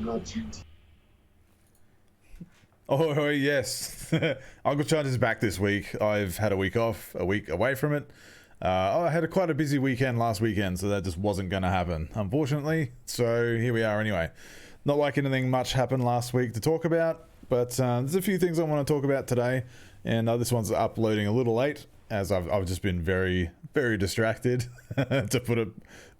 called Chunty. Oh yes, Uncle Chunt is back this week. I've had a week off, a week away from it. I had quite a busy weekend last weekend, so that just wasn't going to happen, unfortunately. So here we are anyway. Not like anything much happened last week to talk about, but there's a few things I want to talk about today, and this one's uploading a little late, as I've just been very, very distracted, to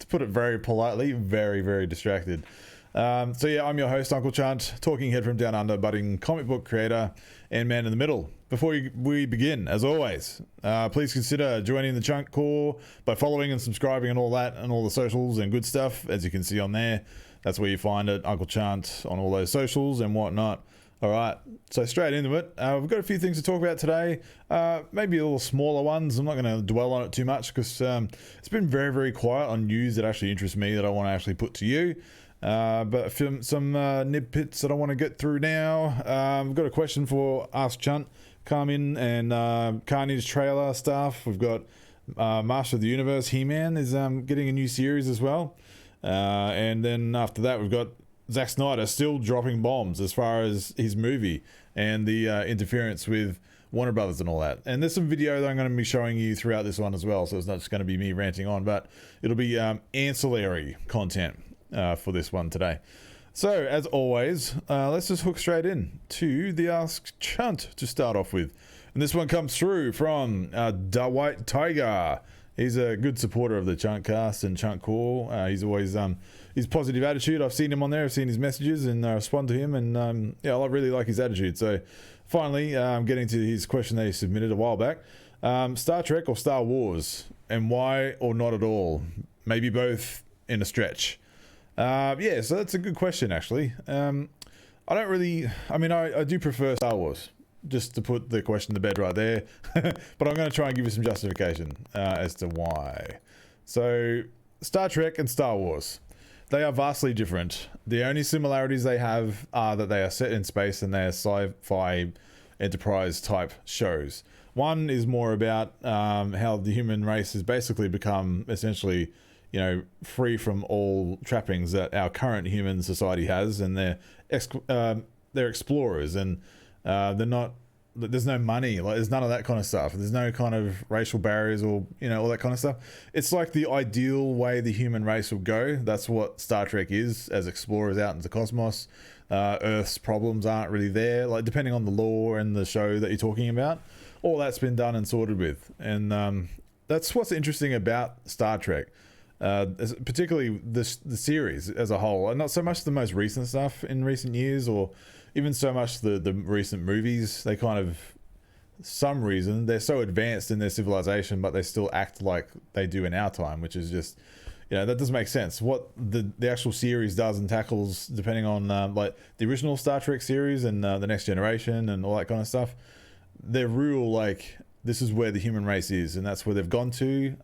put it very politely, very, very distracted. So yeah, I'm your host, Uncle Chunt, talking head from down under, budding comic book creator and man in the middle. Before we begin, as always, please consider joining the Chunt Core by following and subscribing and all that, and all the socials and good stuff, as you can see on there. That's where you find it, Uncle Chunt, on all those socials and whatnot. All right, so straight into it. We've got a few things to talk about today, maybe a little smaller ones. I'm not going to dwell on it too much because it's been very, very quiet on news that actually interests me, that I want to actually put to you. But some nitpicks that I want to get through now. We've got a question for Ask Chunt come in, and Carnage trailer stuff. We've got Master of the Universe, He-Man is getting a new series as well. And then after that, we've got Zack Snyder still dropping bombs as far as his movie and the interference with Warner Brothers and all that. And there's some video that I'm going to be showing you throughout this one as well, so it's not just going to be me ranting on, but it'll be ancillary content for this one today. So as always, let's just hook straight in to the Ask Chunt to start off with, and this one comes through from Da White Tiger. He's a good supporter of the Chuntcast and Chunt Core. He's always his positive attitude. I've seen him on there, I've seen his messages, and I respond to him, and yeah, I really like his attitude. So finally, getting to his question that he submitted a while back. Star Trek or Star Wars, and why or not at all? Maybe both in a stretch. Yeah, so that's a good question, actually. I do prefer Star Wars, just to put the question to bed right there. But I'm going to try and give you some justification as to why. So, Star Trek and Star Wars, they are vastly different. The only similarities they have are that they are set in space and they are sci-fi enterprise type shows. One is more about how the human race has basically become essentially, free from all trappings that our current human society has, and they're explorers, and they're not. There's no money, like there's none of that kind of stuff. There's no kind of racial barriers or all that kind of stuff. It's like the ideal way the human race will go. That's what Star Trek is, as explorers out into the cosmos. Earth's problems aren't really there, like depending on the lore and the show that you're talking about. All that's been done and sorted with, and that's what's interesting about Star Trek. Particularly the series as a whole, and not so much the most recent stuff in recent years, or even so much the recent movies. They kind of, some reason, they're so advanced in their civilization, but they still act like they do in our time, which is just, that doesn't make sense. What the actual series does and tackles, depending on like the original Star Trek series and the Next Generation and all that kind of stuff, they're real, like, this is where the human race is, and that's where they've gone to,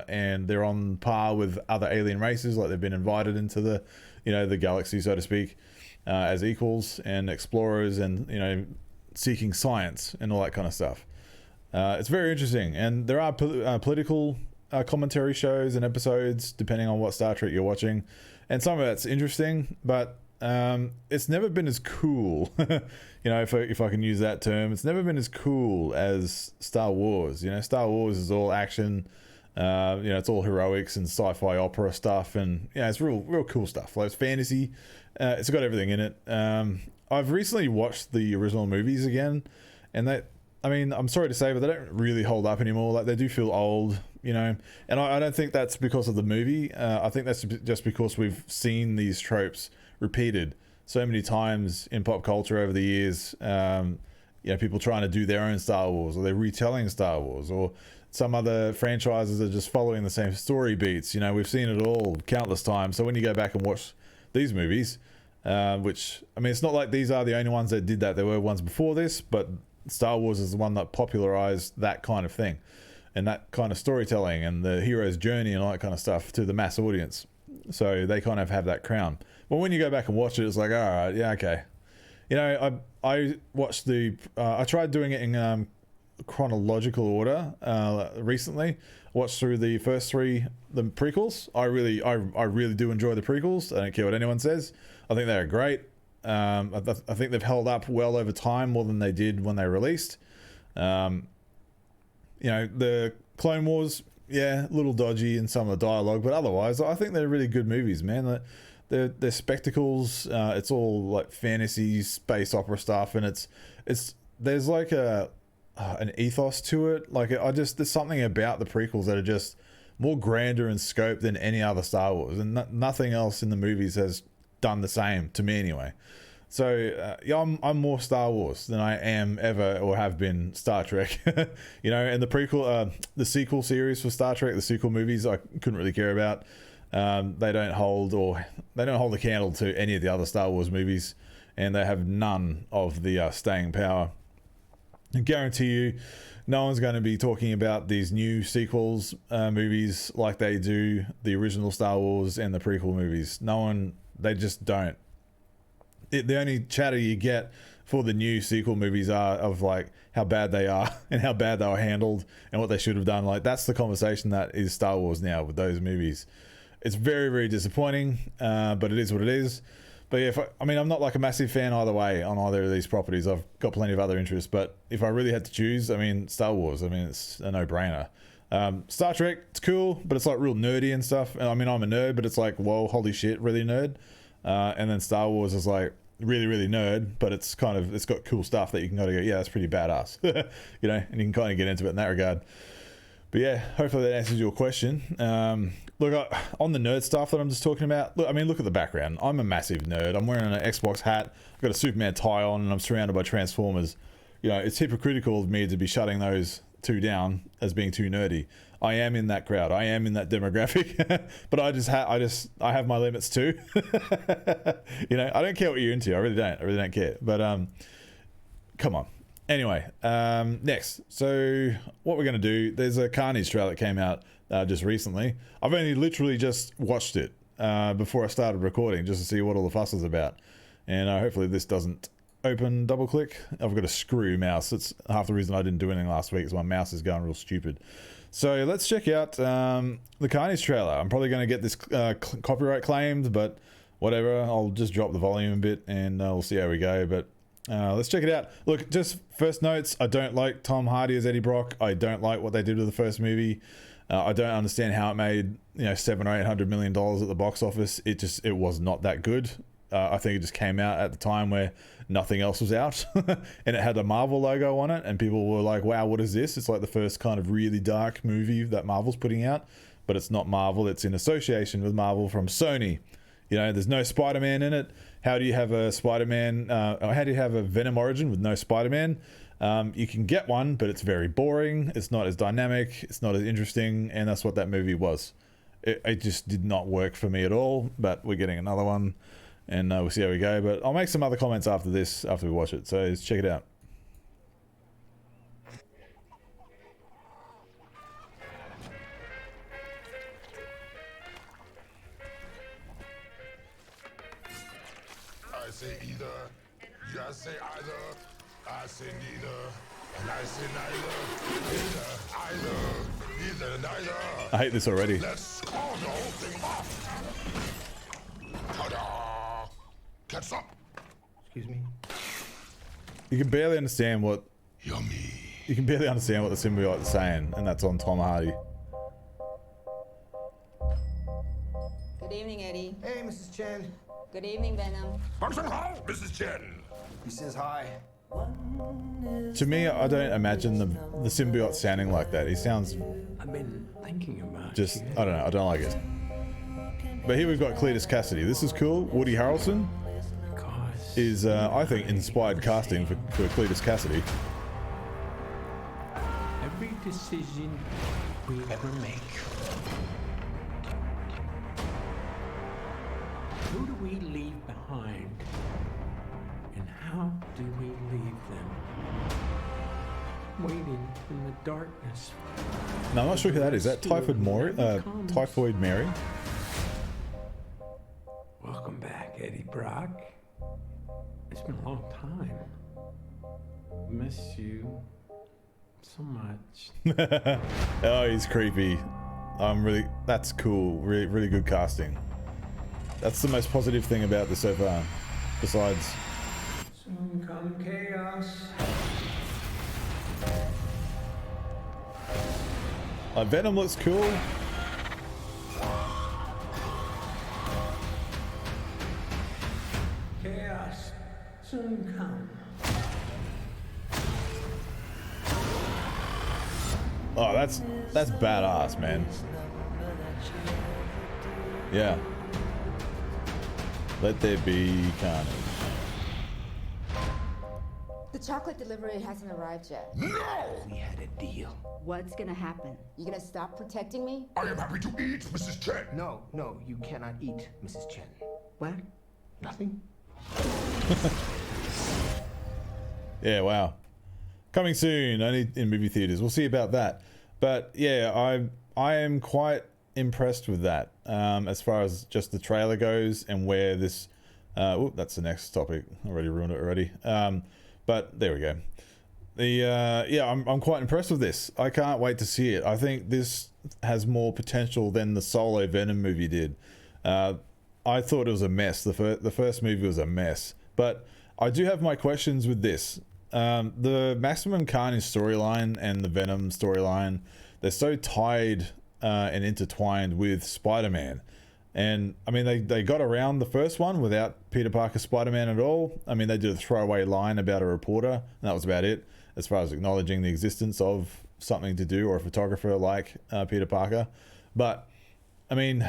and they're on par with other alien races. Like, they've been invited into the the galaxy, so to speak, as equals and explorers, and seeking science and all that kind of stuff. It's very interesting, and there are political commentary shows and episodes depending on what Star Trek you're watching, and some of that's interesting, but it's never been as cool. If I can use that term, it's never been as cool as Star Wars. Star Wars is all action. It's all heroics and sci-fi opera stuff, and it's real cool stuff. Like, it's fantasy. It's got everything in it. I've recently watched the original movies again, and I'm sorry to say, but they don't really hold up anymore. Like, they do feel old, and I don't think that's because of the movie. I think that's just because we've seen these tropes repeated so many times in pop culture over the years. People trying to do their own Star Wars, or they're retelling Star Wars, or some other franchises are just following the same story beats. We've seen it all countless times. So when you go back and watch these movies, which, it's not like these are the only ones that did that. There were ones before this, but Star Wars is the one that popularized that kind of thing, and that kind of storytelling, and the hero's journey and all that kind of stuff to the mass audience. So they kind of have that crown. But when you go back and watch it, it's like, all right, yeah, okay. I watched I tried doing it in chronological order recently. I watched through the first three, the prequels. I really do enjoy the prequels. I don't care what anyone says. I think they're great. I think they've held up well over time, more than they did when they released. You know, the Clone Wars, yeah, a little dodgy in some of the dialogue, but otherwise, I think they're really good movies, man. They're spectacles. It's all like fantasy, space opera stuff, and there's like an ethos to it. Like there's something about the prequels that are just more grander in scope than any other Star Wars, and nothing else in the movies has done the same to me anyway. So yeah, I'm more Star Wars than I am ever or have been Star Trek. You know, and the sequel series for Star Trek, the sequel movies, I couldn't really care about. They don't hold a candle to any of the other Star Wars movies, and they have none of the staying power. I guarantee you, no one's going to be talking about these new sequels movies like they do the original Star Wars and the prequel movies. No one, they just don't. The only chatter you get for the new sequel movies are of like how bad they are and how bad they were handled and what they should have done. Like that's the conversation that is Star Wars now with those movies. It's very, very disappointing, but it is what it is. But yeah, I'm not like a massive fan either way on either of these properties. I've got plenty of other interests, but if I really had to choose, Star Wars, it's a no-brainer. Star Trek, it's cool, but it's like real nerdy and stuff. I'm a nerd, but it's like, whoa, holy shit, really nerd. And then Star Wars is like really, really nerd, but it's got cool stuff that you can kind of go, yeah, that's pretty badass, you know, and you can kind of get into it in that regard. But yeah, hopefully that answers your question. Look, on the nerd stuff that I'm just talking about, look at the background. I'm a massive nerd. I'm wearing an Xbox hat. I've got a Superman tie on, and I'm surrounded by Transformers. You know, it's hypocritical of me to be shutting those two down as being too nerdy. I am in that crowd. I am in that demographic. But I have my limits too. You know, I don't care what you're into. I really don't care. But come on. Anyway, next. So what we're going to do, there's a Carnage trailer that came out just recently. I've only literally just watched it before I started recording just to see what all the fuss is about. And hopefully this doesn't open double click. I've got a screw mouse. That's half the reason I didn't do anything last week is my mouse is going real stupid. So let's check out the Carnage trailer. I'm probably going to get this copyright claimed, but whatever. I'll just drop the volume a bit and we'll see how we go. But let's check it out. Look, just first notes, I don't like Tom Hardy as Eddie Brock. I don't like what they did with the first movie. I don't understand how it made $700 or $800 million at the box office. It was not that good. I think it just came out at the time where nothing else was out and it had a Marvel logo on it and people were like, wow, what is this? It's like the first kind of really dark movie that Marvel's putting out, but it's not Marvel. It's in association with Marvel from Sony. You know, there's no Spider-Man in it. How do you have a Spider-Man? How do you have a Venom origin with no Spider-Man? You can get one, but it's very boring. It's not as dynamic. It's not as interesting. And that's what that movie was. It just did not work for me at all, but we're getting another one and we'll see how we go. But I'll make some other comments after this, after we watch it. So let's check it out. I say either, you say either, I say neither, and I say neither, neither. I hate this already. Let's call the whole thing off. Ta-da! Catch up. Excuse me. You can barely understand what Yummy. the symbiote is saying, and that's on Tom Hardy. Good evening, Eddie. Hey, Mrs. Chen. Good evening, Venom. Function hall, Mrs. Chen. He says hi. To me, I don't imagine the symbiote sounding like that. He sounds I've been thinking about just, you. I don't know, I don't like it. But here we've got Cletus Cassidy. This is cool. Woody Harrelson Because is, I think, inspired casting for Cletus Cassidy. every decision we ever make, who do we leave behind? And how do we leave them? Waiting in the darkness. No, I'm not sure who that is. Is that Typhoid Mary? Welcome back, Eddie Brock. It's been a long time. Miss you so much. Oh, he's creepy. That's cool. Really, really good casting. That's the most positive thing about this so far. Besides, Soon come chaos. Venom looks cool. Chaos soon come. Oh, that's badass, man. Yeah. Let there be carnage. The chocolate delivery hasn't arrived yet. No! We had a deal. What's gonna happen? You gonna stop protecting me? I am happy to eat, Mrs. Chen. No, no, you cannot eat, Mrs. Chen. What? Nothing? Yeah, wow. Coming soon, only in movie theaters. We'll see about that. But yeah, I am quite impressed with that as far as just the trailer goes and where this. That's the next topic. I already ruined it already. But there we go. I'm quite impressed with this. I can't wait to see it. I think this has more potential than the solo Venom movie did. I thought it was a mess. The first movie was a mess. But I do have my questions with this. The Maximum Carnage storyline and the Venom storyline, they're so tied and intertwined with Spider-Man. And I mean, they got around the first one without Peter Parker Spider-Man at all. I mean, they did a throwaway line about a reporter, and that was about it, as far as acknowledging the existence of something to do or a photographer like Peter Parker. But I mean,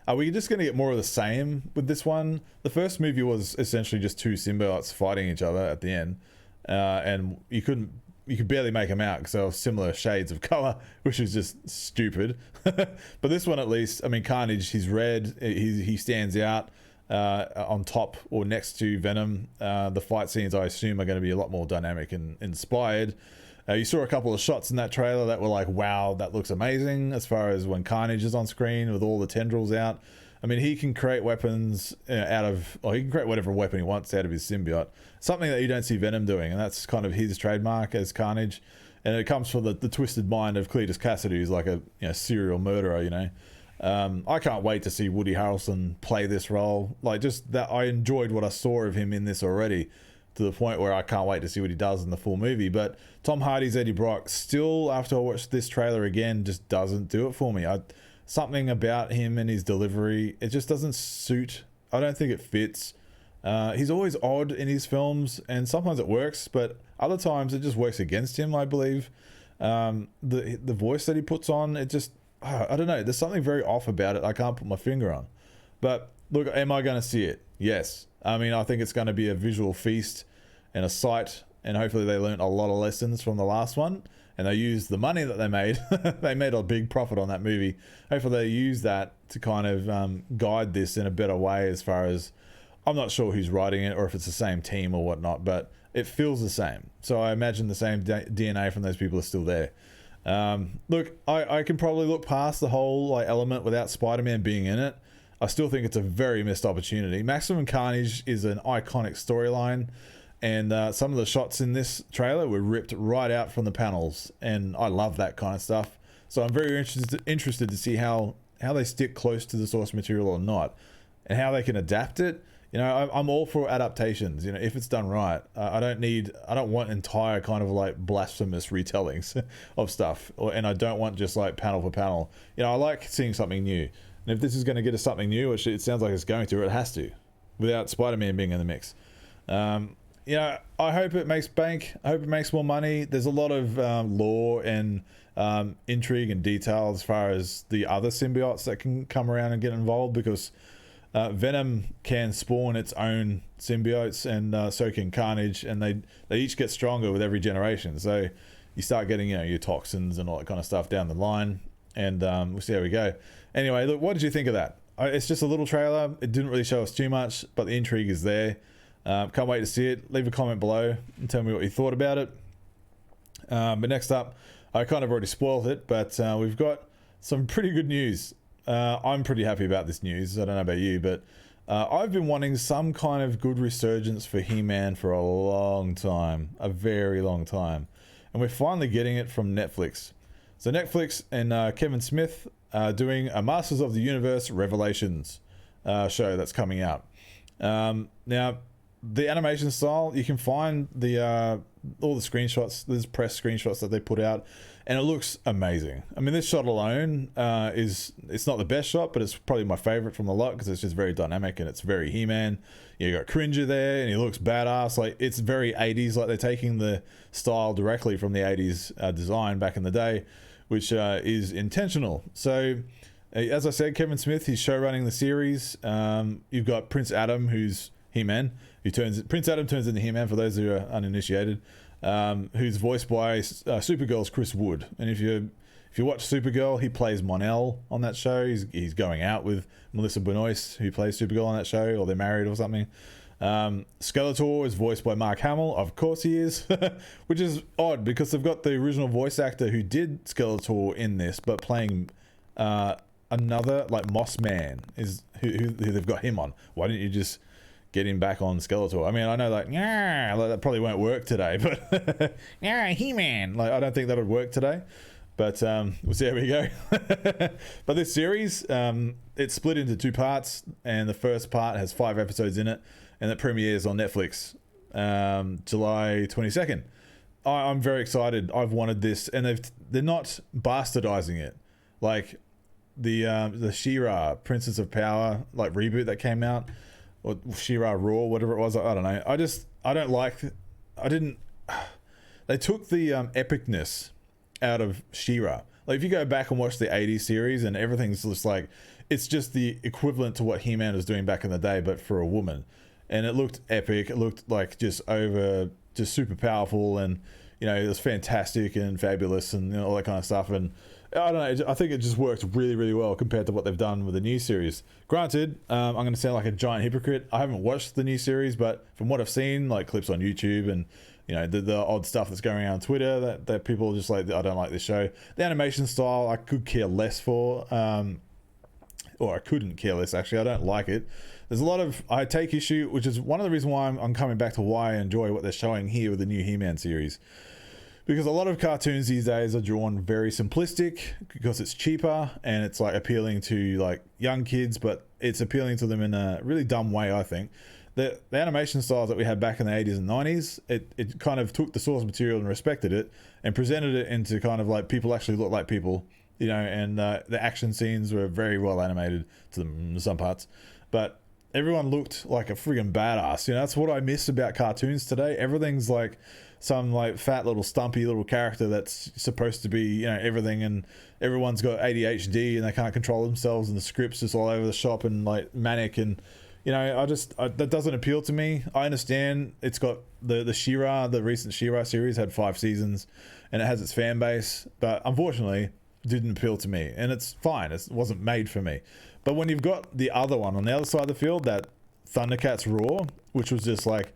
are we just going to get more of the same with this one? The first movie was essentially just two symbiotes fighting each other at the end, and you could barely make them out because they were similar shades of color, which is just stupid. But this one, at least, I mean, Carnage, he's red, he stands out on top or next to Venom. The fight scenes, I assume, are going to be a lot more dynamic and inspired. You saw a couple of shots in that trailer that were like, wow, that looks amazing, as far as when Carnage is on screen with all the tendrils out. I mean, he can create weapons he can create whatever weapon he wants out of his symbiote. Something that you don't see Venom doing, and that's kind of his trademark as Carnage. And it comes from the twisted mind of Cletus Cassidy, who's like a serial murderer, I can't wait to see Woody Harrelson play this role. Like, just that, I enjoyed what I saw of him in this already, to the point where I can't wait to see what he does in the full movie. But Tom Hardy's Eddie Brock, still, after I watched this trailer again, just doesn't do it for me. Something about him and his delivery, it just doesn't suit. I don't think it fits. He's always odd in his films, and sometimes it works, but other times it just works against him, I believe. The voice that he puts on, it just, I don't know, there's something very off about it I can't put my finger on. But look, am I going to see it? Yes. I mean, I think it's going to be a visual feast and a sight, and hopefully they learned a lot of lessons from the last one, and they used the money that they made. They made a big profit on that movie. Hopefully they use that to kind of guide this in a better way, as far as, I'm not sure who's writing it or if it's the same team or whatnot, but it feels the same. So I imagine the same DNA from those people are still there. Look, I can probably look past the whole element without Spider-Man being in it. I still think it's a very missed opportunity. Maximum Carnage is an iconic storyline, and some of the shots in this trailer were ripped right out from the panels, and I love that kind of stuff. So I'm very interested to see how they stick close to the source material or not, and how they can adapt it. I'm all for adaptations, if it's done right. I don't want entire kind of blasphemous retellings of stuff, and I don't want just panel for panel. I like seeing something new. And if this is going to get us something new, which it sounds like it's going to, it has to, without Spider-Man being in the mix. I hope it makes bank. I hope it makes more money. There's a lot of lore and intrigue and detail as far as the other symbiotes that can come around and get involved, because Venom can spawn its own symbiotes, and so can Carnage, and they each get stronger with every generation. So you start getting your toxins and all that kind of stuff down the line, and we'll see how we go. Anyway, look, what did you think of that? It's just a little trailer. It didn't really show us too much, but the intrigue is there. Can't wait to see it. Leave a comment below and tell me what you thought about it. But next up, I kind of already spoiled it, but we've got some pretty good news. I'm pretty happy about this news. I don't know about you, but I've been wanting some kind of good resurgence for He-Man for a long time, a very long time. and we're finally getting it from Netflix. So Netflix and Kevin Smith are doing a Masters of the Universe Revelations show that's coming out. Now, the animation style, you can find the all the screenshots, there's press screenshots that they put out, and it looks amazing. I mean, this shot alone it's not the best shot, but it's probably my favorite from the lot because it's just very dynamic and it's very He-Man. You got Cringer there and he looks badass. Like, it's very 80s, like they're taking the style directly from the 80s design back in the day, which is intentional. So as I said, Kevin Smith, he's show running the series. You've got Prince Adam, who's He-Man, Prince Adam turns into He-Man, for those who are uninitiated, who's voiced by Supergirl's Chris Wood. And if you watch Supergirl, he plays Mon-El on that show. He's going out with Melissa Benoist, who plays Supergirl on that show, or they're married or something. Skeletor is voiced by Mark Hamill. Of course he is, which is odd because they've got the original voice actor who did Skeletor in this, but playing another, like, Moss Man is who they've got him on. Why didn't you just get him back on Skeletor? I mean, I know, like that probably won't work today, but He-Man, like, I don't think that would work today. But we'll see how we go. But this series, it's split into 2 parts, and the first part has 5 episodes in it, and it premieres on Netflix July 22nd. I'm very excited. I've wanted this, and they're not bastardizing it like the She-Ra Princess of Power like reboot that came out, or She-Ra Raw, whatever it was. I don't know. They took the epicness out of She-Ra. Like, if you go back and watch the 80s series, and everything's just like, it's just the equivalent to what He-Man was doing back in the day, but for a woman. And it looked epic. It looked like just super powerful, and it was fantastic and fabulous, and all that kind of stuff. And I don't know, I think it just worked really, really well compared to what they've done with the new series. Granted, I'm going to sound like a giant hypocrite. I haven't watched the new series, but from what I've seen, like clips on YouTube and the odd stuff that's going around on Twitter, that people are just like, I don't like this show. The animation style, I could care less for, or I couldn't care less, actually. I don't like it. There's a lot of, I take issue, which is one of the reasons why I'm coming back to why I enjoy what they're showing here with the new He-Man series. Because a lot of cartoons these days are drawn very simplistic because it's cheaper and it's like appealing to like young kids, but it's appealing to them in a really dumb way, I think. The animation styles that we had back in the 80s and 90s, it kind of took the source material and respected it and presented it into kind of like people actually look like people, and the action scenes were very well animated to them in some parts. But everyone looked like a friggin' badass. That's what I miss about cartoons today. Everything's like some like fat little stumpy little character that's supposed to be, everything, and everyone's got ADHD and they can't control themselves, and the script's just all over the shop and like manic, and that doesn't appeal to me. I understand it's got the She-Ra, the recent She-Ra series had 5 seasons and it has its fan base, but unfortunately it didn't appeal to me, and it's fine. It wasn't made for me. But when you've got the other one on the other side of the field, that Thundercats Raw, which was just like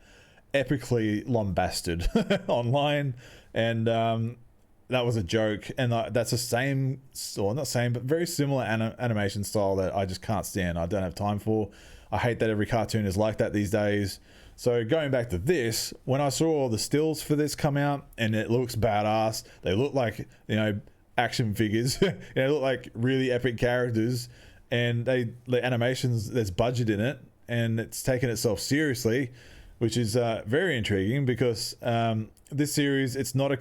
epically lambasted online, and that was a joke, and that's the same, or not same, but very similar animation style that I just can't stand. I don't have time for. I hate that every cartoon is like that these days. So going back to this, when I saw all the stills for this come out, and it looks badass, they look like action figures, they look like really epic characters, and the animations, there's budget in it, and it's taken itself seriously, which is very intriguing because this series, it's not a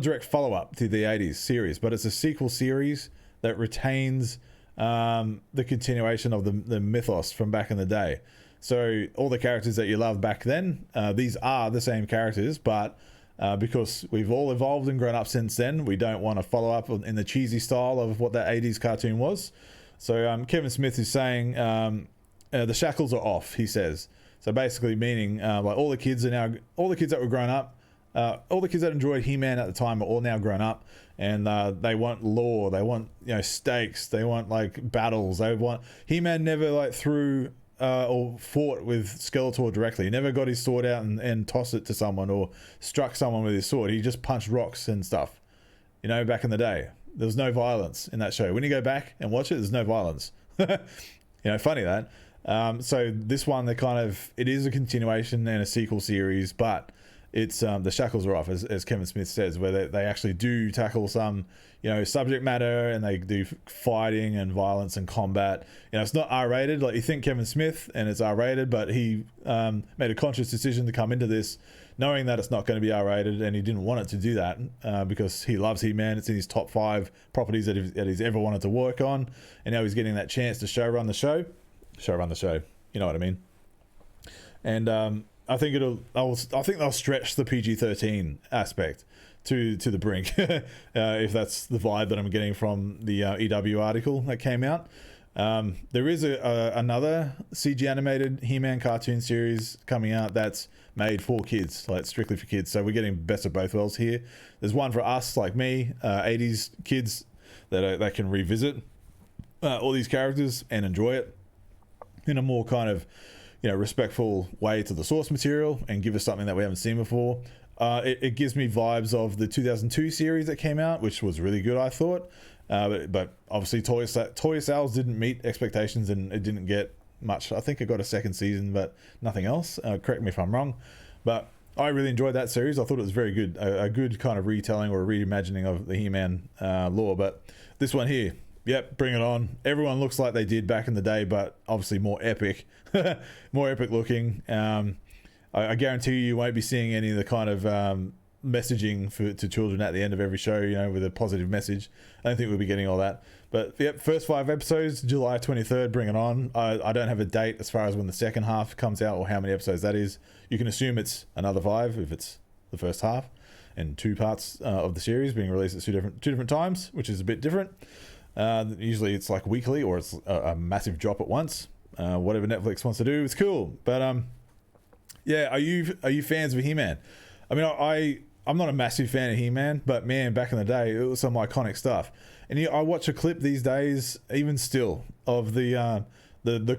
direct follow-up to the 80s series, but it's a sequel series that retains the continuation of the mythos from back in the day. So all the characters that you loved back then, these are the same characters, but because we've all evolved and grown up since then, we don't want to follow up in the cheesy style of what that 80s cartoon was. So Kevin Smith is saying the shackles are off, he says. So basically meaning like all the kids that were grown up, all the kids that enjoyed He-Man at the time are all now grown up, and they want lore, they want stakes, they want like battles, they want He-Man never like threw or fought with Skeletor directly. He never got his sword out and tossed it to someone or struck someone with his sword. He just punched rocks and stuff. Back in the day, there was no violence in that show. When you go back and watch it, there's no violence. Funny that. So this one, it is a continuation and a sequel series, but it's the shackles are off, as Kevin Smith says, where they actually do tackle some, subject matter, and they do fighting and violence and combat. It's not R-rated like you think Kevin Smith, and it's R-rated, but he made a conscious decision to come into this knowing that it's not going to be R-rated, and he didn't want it to do that because he loves He-Man. It's in his top 5 properties that he's ever wanted to work on, and now he's getting that chance to showrun the show. You know what I mean? And I think they'll stretch the PG-13 aspect to the brink, if that's the vibe that I'm getting from the EW article that came out. There is another CG animated He-Man cartoon series coming out that's made for kids, like strictly for kids. So we're getting best of both worlds here. There's one for us, like me, 80s kids that can revisit all these characters and enjoy it in a more kind of respectful way to the source material and give us something that we haven't seen before. It gives me vibes of the 2002 series that came out, which was really good, I thought. But obviously toy sales didn't meet expectations, and it didn't get much. I think it got a second season, but nothing else. Correct me if I'm wrong. But I really enjoyed that series. I thought it was very good. A good kind of retelling or reimagining of the He-Man lore. But this one here, yep, bring it on. Everyone looks like they did back in the day, but obviously more epic. More epic looking. I guarantee you won't be seeing any of the kind of messaging to children at the end of every show, with a positive message. I don't think we'll be getting all that. But yep, first 5 episodes, July 23rd, bring it on. I don't have a date as far as when the second half comes out or how many episodes that is. You can assume it's another 5 if it's the first half, and 2 parts of the series being released at two different times, which is a bit different. Usually it's like weekly, or it's a massive drop at once. Whatever Netflix wants to do, it's cool. But yeah, are you fans of He-Man? I mean, I'm not a massive fan of He-Man, but man, back in the day, it was some iconic stuff. And I watch a clip these days, even still, of the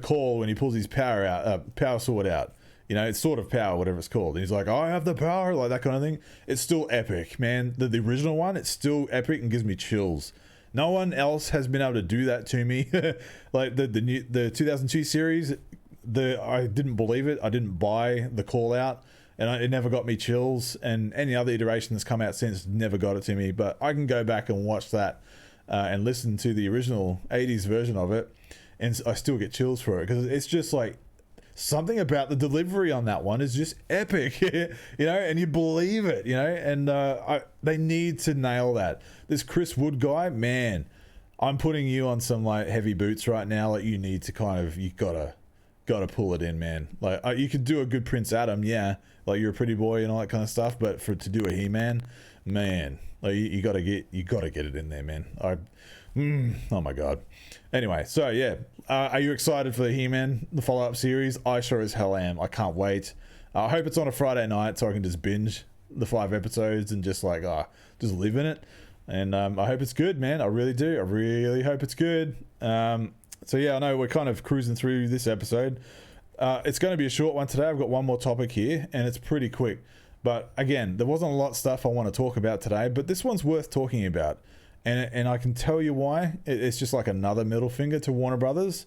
call when he pulls his power sword out. It's Sword of Power, whatever it's called. And he's like, I have the power, like that kind of thing. It's still epic, man. The original one, it's still epic and gives me chills. No one else has been able to do that to me. Like the 2002 series, I didn't believe it. I didn't buy the call out, and it never got me chills. And any other iteration that's come out since never got it to me. But I can go back and watch that and listen to the original 80s version of it, and I still get chills for it, because it's just like something about the delivery on that one is just epic, and you believe it, and they need to nail that. This Chris Wood guy, man, I'm putting you on some like heavy boots right now. Like, you need to you gotta pull it in, man. Like, you could do a good Prince Adam, yeah, like you're a pretty boy and all that kind of stuff, but to do a He-Man, man, like you gotta get it in there, man. Oh my god. Anyway, so yeah, are you excited for the He-Man, the follow-up series? I sure as hell am. I can't wait. I hope it's on a Friday night so I can just binge the 5 episodes and just just live in it. And I hope it's good, man. I really do. I really hope it's good. So yeah, I know we're kind of cruising through this episode. It's going to be a short one today. I've got one more topic here, and it's pretty quick. But again, there wasn't a lot of stuff I want to talk about today, but this one's worth talking about. And I can tell you why. It's just like another middle finger to Warner Brothers.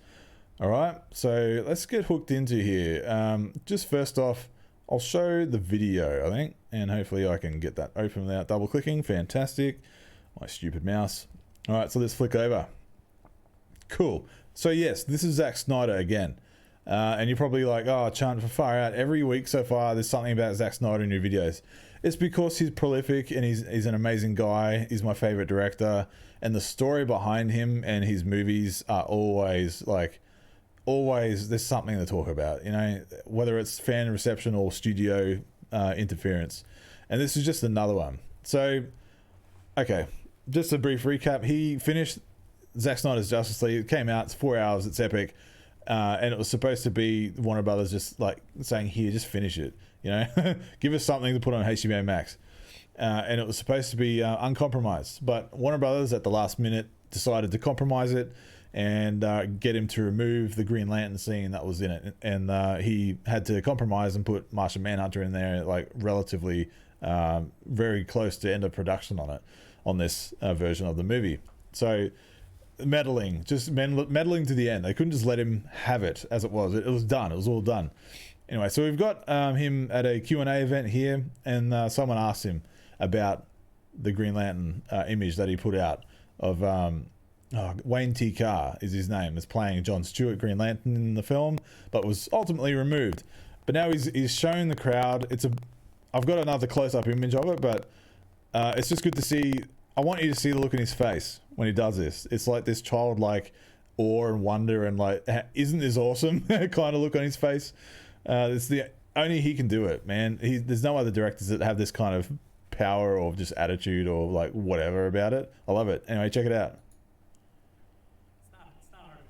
All right, so let's get hooked into here. Just first off, I'll show the video, I think, and hopefully I can get that open without double clicking. Fantastic. My stupid mouse. All right, so let's flick over. Cool. So yes, this is Zack Snyder again. And you're probably like, oh, Chunt, for far out. Every week so far, there's something about Zack Snyder in your videos. It's because he's prolific and he's an amazing guy. He's my favorite director. And the story behind him and his movies are always there's something to talk about, whether it's fan reception or studio interference. And this is just another one. So, okay, just a brief recap. He finished Zack Snyder's Justice League. It came out, it's 4 hours, it's epic. And it was supposed to be Warner Brothers just like saying, here, just finish it, give us something to put on HBO Max. And it was supposed to be uncompromised, but Warner Brothers at the last minute decided to compromise it and get him to remove the Green Lantern scene that was in it. And he had to compromise and put Martian Manhunter in there, like relatively very close to end of production on this version of the movie. So meddling to the end. They couldn't just let him have it as it was. It was done. It was all done. Anyway, so we've got him at a Q&A event here, and someone asked him about the Green Lantern image that he put out of Wayne T. Carr is his name, is playing John Stewart Green Lantern in the film, but was ultimately removed. But now he's shown the crowd. I've got another close-up image of it, but it's just good to see. I want you to see the look in his face when he does this. It's like this childlike awe and wonder and like, isn't this awesome kind of look on his face. It's the only he can do it, man. There's no other directors that have this kind of power or just attitude or like whatever about it. I love it. Anyway, check it out. It's not hard to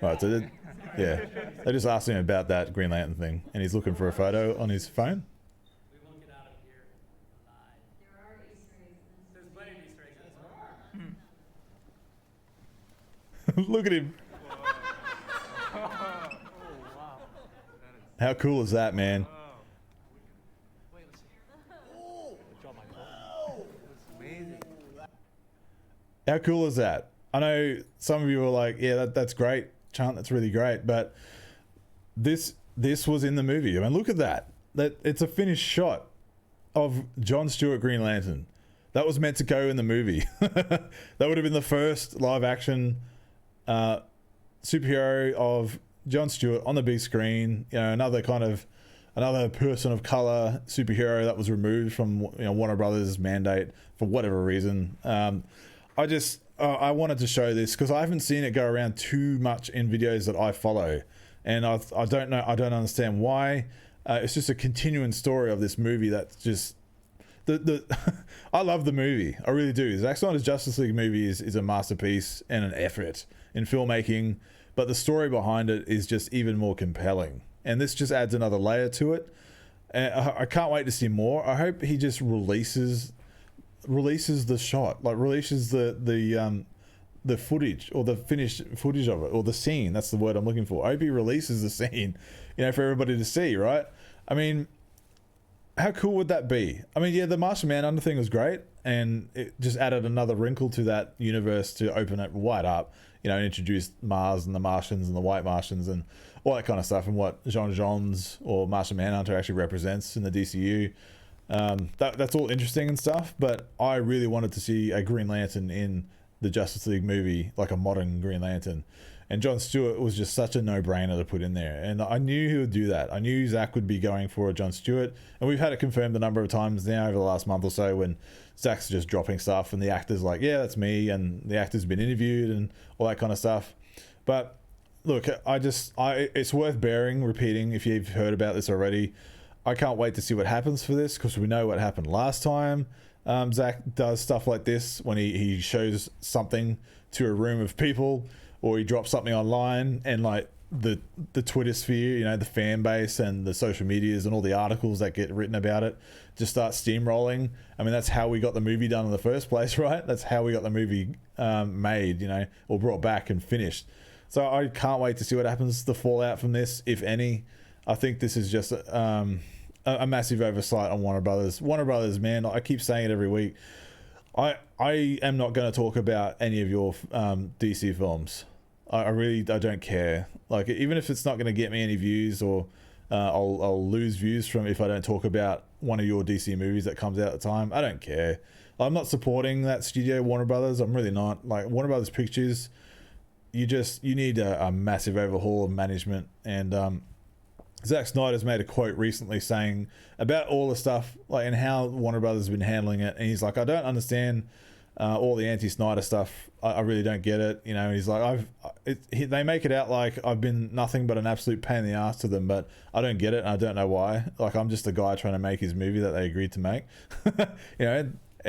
guess. Right, so they just asked him about that Green Lantern thing, and he's looking for a photo on his phone. We won't get out of here alive. There are Easter eggs. There's plenty of Easter eggs. Look at him. How cool is that, man? How cool is that? I know some of you are like, yeah, that's great, Chunt, that's really great, but this was in the movie. I mean, look at that. It's a finished shot of John Stewart Green Lantern. That was meant to go in the movie. That would have been the first live action superhero of John Stewart on the big screen. You know, another person of color superhero that was removed from Warner Brothers mandate for whatever reason. I wanted to show this because I haven't seen it go around too much in videos that I follow, and I don't understand why. It's just a continuing story of this movie that's just I love the movie. I really do. Zack Snyder's Justice League movie is a masterpiece and an effort in filmmaking, but the story behind it is just even more compelling. And this just adds another layer to it. And I can't wait to see more. I hope he just releases the shot, like releases the footage or the finished footage of it, or the scene. That's the word I'm looking for. I hope he releases the scene, for everybody to see, right? I mean, how cool would that be? I mean, yeah, the Martian Manhunter thing was great, and it just added another wrinkle to that universe to open it wide up, and introduce Mars and the Martians and the White Martians and all that kind of stuff, and what Johns or Martian Manhunter actually represents in the DCU. That's all interesting and stuff, but I really wanted to see a Green Lantern in the Justice League movie, like a modern Green Lantern. And John Stewart was just such a no-brainer to put in there. And I knew he would do that. I knew Zack would be going for a John Stewart. And we've had it confirmed a number of times now over the last month or so when Zack's just dropping stuff and the actor's like, yeah, that's me. And the actor's been interviewed and all that kind of stuff. But look, it's worth repeating if you've heard about this already. I can't wait to see what happens for this, because we know what happened last time. Zack does stuff like this when he shows something to a room of people, or he drops something online, and like the Twitter sphere, the fan base and the social medias and all the articles that get written about it just start steamrolling. I mean, that's how we got the movie done in the first place, right? That's how we got the movie made, or brought back and finished. So I can't wait to see what happens, the fallout from this, if any. I think this is just a massive oversight on Warner Brothers. Warner Brothers, man, I keep saying it every week. I am not going to talk about any of your DC films. I don't care. Like, even if it's not going to get me any views, or I'll lose views from if I don't talk about one of your DC movies that comes out at the time. I don't care. I'm not supporting that studio, Warner Brothers. I'm really not. Like, Warner Brothers Pictures, you need a massive overhaul of management. And Zack Snyder's made a quote recently saying about all the stuff, like, and how Warner Brothers has been handling it. And he's like, I don't understand all the anti-Snyder stuff. I really don't get it. He's like, they make it out like I've been nothing but an absolute pain in the ass to them, but I don't get it, and I don't know why. Like, I'm just a guy trying to make his movie that they agreed to make.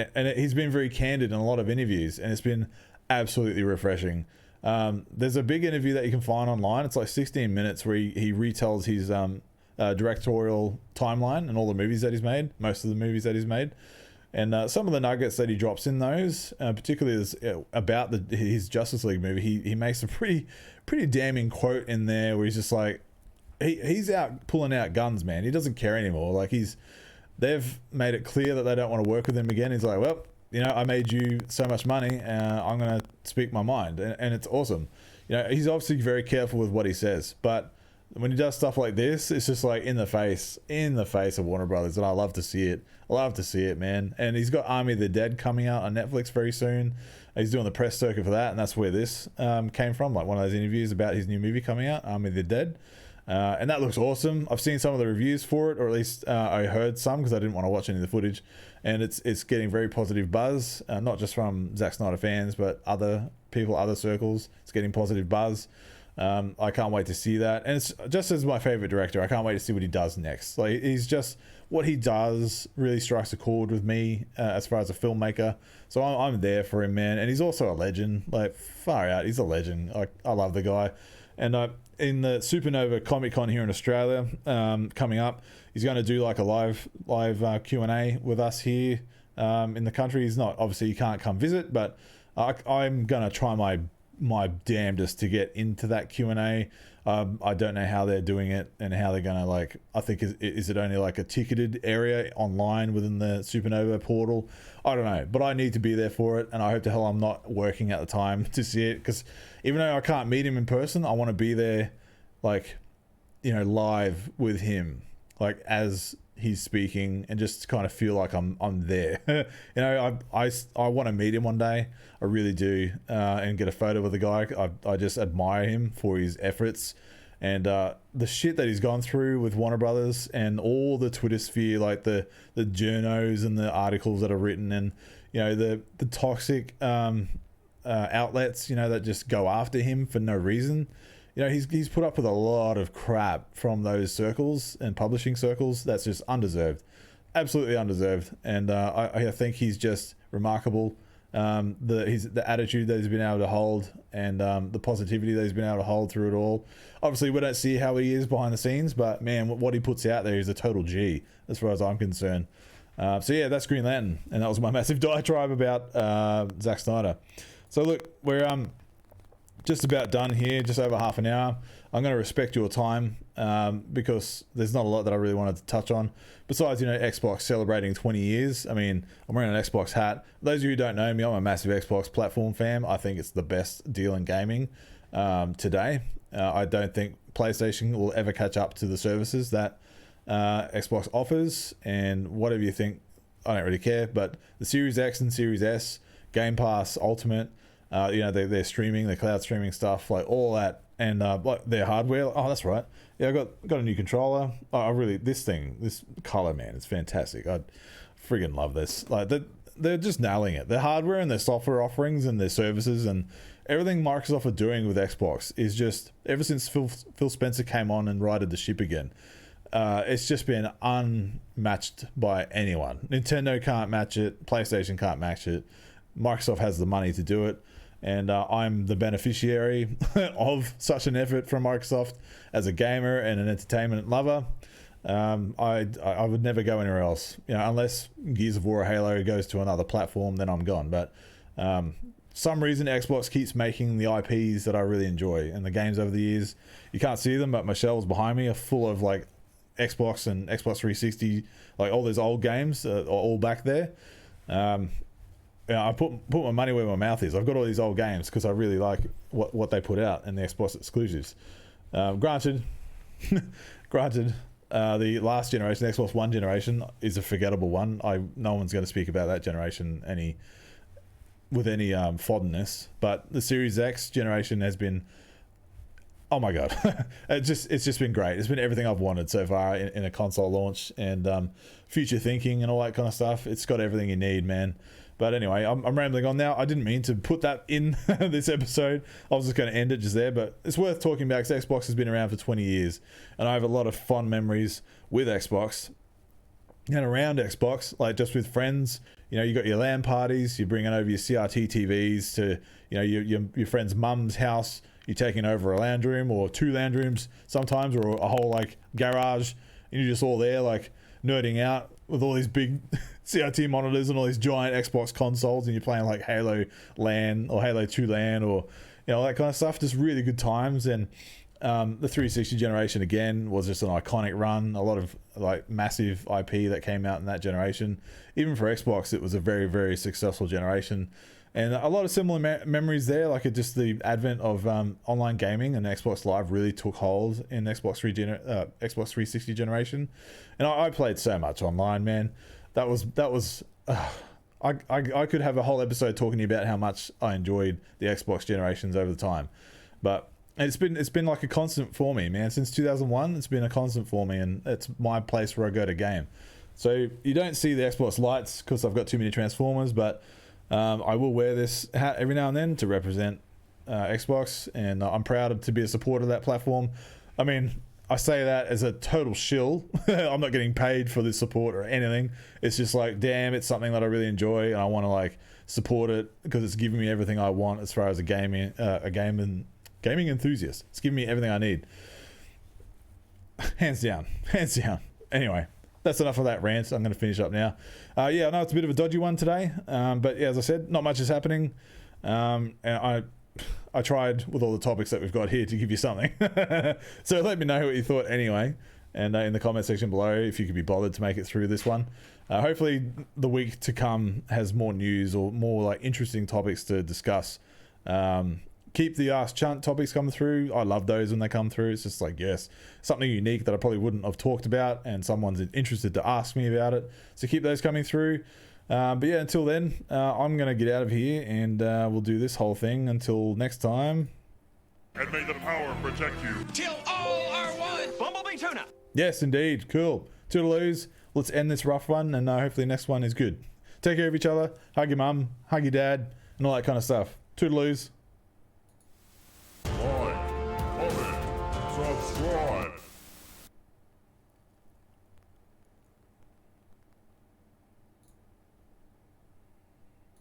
He's been very candid in a lot of interviews, and it's been absolutely refreshing. There's a big interview that you can find online. It's like 16 minutes where he retells his directorial timeline and all the movies that he's made, most of the movies that he's made. And some of the nuggets that he drops in those, particularly about his Justice League movie, he makes a pretty damning quote in there where he's just like, he's out pulling out guns, man. He doesn't care anymore. Like, they've made it clear that they don't want to work with him again. He's like, well, I made you so much money, I'm going to speak my mind. And it's awesome. He's obviously very careful with what he says, but when he does stuff like this, it's just like in the face of Warner Brothers, and I love to see it, man. And he's got Army of the Dead coming out on Netflix very soon. He's doing the press circuit for that, and that's where this came from, like one of those interviews about his new movie coming out, Army of the Dead. And that looks awesome. I've seen some of the reviews for it, or at least I heard some because I didn't want to watch any of the footage, and it's getting very positive buzz, not just from Zack Snyder fans, but other people, other circles. It's getting positive buzz. I can't wait to see that, and it's just as my favorite director. I can't wait to see what he does next. Like, he's just, what he does really strikes a chord with me as far as a filmmaker. So I'm there for him, man. And he's also a legend. Like, far out, he's a legend. Like, I love the guy. And in the Supernova Comic Con here in Australia coming up, he's going to do like a live Q&A with us here in the country. He's not, obviously he can't come visit, but I'm going to try my damnedest to get into that Q&A. I don't know how they're doing it and how they're gonna, like, I think is it only like a ticketed area online within the Supernova portal? I don't know, but I need to be there for it, and I hope to hell I'm not working at the time to see it, because even though I can't meet him in person, I want to be there, like, live with him, like as he's speaking, and just kind of feel like I'm there. I want to meet him one day. I really do, and get a photo with the guy. I just admire him for his efforts, and the shit that he's gone through with Warner Brothers and all the Twitter sphere, like the journos and the articles that are written, and the toxic outlets that just go after him for no reason. He's put up with a lot of crap from those circles and publishing circles that's just undeserved, absolutely undeserved. And I think he's just remarkable. The attitude that he's been able to hold, and the positivity that he's been able to hold through it all. Obviously, we don't see how he is behind the scenes, but man, what he puts out there is a total G, as far as I'm concerned. So yeah, that's Green Lantern, and that was my massive diatribe about Zack Snyder. So look, we're just about done here, just over half an hour. I'm going to respect your time because there's not a lot that I really wanted to touch on. Besides, Xbox celebrating 20 years. I mean, I'm wearing an Xbox hat. Those of you who don't know me, I'm a massive Xbox platform fan. I think it's the best deal in gaming today. I don't think PlayStation will ever catch up to the services that Xbox offers. And whatever you think, I don't really care. But the Series X and Series S, Game Pass Ultimate, they're streaming, the cloud streaming stuff, like all that, and like their hardware. Oh, that's right. Yeah, I got a new controller. I really, this color, man, it's fantastic. I friggin' love this. Like they're just nailing it. Their hardware and their software offerings and their services and everything Microsoft are doing with Xbox is just, ever since Phil Spencer came on and righted the ship again, it's just been unmatched by anyone. Nintendo can't match it. PlayStation can't match it. Microsoft has the money to do it. And I'm the beneficiary of such an effort from Microsoft as a gamer and an entertainment lover. I would never go anywhere else, unless Gears of War or Halo goes to another platform, then I'm gone. But some reason Xbox keeps making the IPs that I really enjoy, and the games over the years, you can't see them, but my shelves behind me are full of like Xbox and Xbox 360, like all those old games are all back there. I put my money where my mouth is. I've got all these old games because I really like what they put out and the Xbox exclusives. Granted, the last generation, Xbox One generation, is a forgettable one. No one's going to speak about that generation with any fondness. But the Series X generation has been, oh my god, it's just been great. It's been everything I've wanted so far in a console launch, and future thinking and all that kind of stuff. It's got everything you need, man. But anyway, I'm rambling on now. I didn't mean to put that in this episode. I was just going to end it just there, but it's worth talking about because Xbox has been around for 20 years, and I have a lot of fond memories with Xbox and around Xbox, like just with friends. You got your LAN parties, you're bringing over your CRT TVs to, your friend's mum's house. You're taking over a lounge room or two lounge rooms sometimes, or a whole like garage, and you're just all there like nerding out with all these big CRT monitors and all these giant Xbox consoles, and you're playing like Halo LAN or Halo 2 LAN or that kind of stuff. Just really good times. And the 360 generation again was just an iconic run. A lot of like massive IP that came out in that generation. Even for Xbox, it was a very, very successful generation, and a lot of similar memories there. Like just the advent of online gaming and Xbox Live really took hold in Xbox 360 generation, and I played so much online, man. That was. I could have a whole episode talking to you about how much I enjoyed the Xbox generations over the time, but it's been like a constant for me, man. Since 2001, it's been a constant for me, and it's my place where I go to game. So you don't see the Xbox lights because I've got too many Transformers, but I will wear this hat every now and then to represent Xbox, and I'm proud to be a supporter of that platform. I mean, I say that as a total shill. I'm not getting paid for this support or anything. It's just like, damn, it's something that I really enjoy, and I want to like support it because it's giving me everything I want as far as a gaming enthusiast. It's giving me everything I need. Hands down. Anyway, that's enough of that rant. I'm going to finish up now. Yeah, I know it's a bit of a dodgy one today, but yeah, as I said, not much is happening. And I tried with all the topics that we've got here to give you something. So let me know what you thought anyway, and in the comment section below if you could be bothered to make it through this one. Hopefully the week to come has more news or more like interesting topics to discuss. Keep the Ask Chunt topics coming through. I love those when they come through. It's just like, yes, something unique that I probably wouldn't have talked about, and someone's interested to ask me about it. So keep those coming through. But yeah, until then, I'm going to get out of here, and we'll do this whole thing until next time. And may the power protect you. Till all are one! Bumblebee tuna! Yes, indeed. Cool. Toodaloos. Let's end this rough one, and hopefully the next one is good. Take care of each other. Hug your mum. Hug your dad. And all that kind of stuff. Toodaloos. Like, comment, subscribe.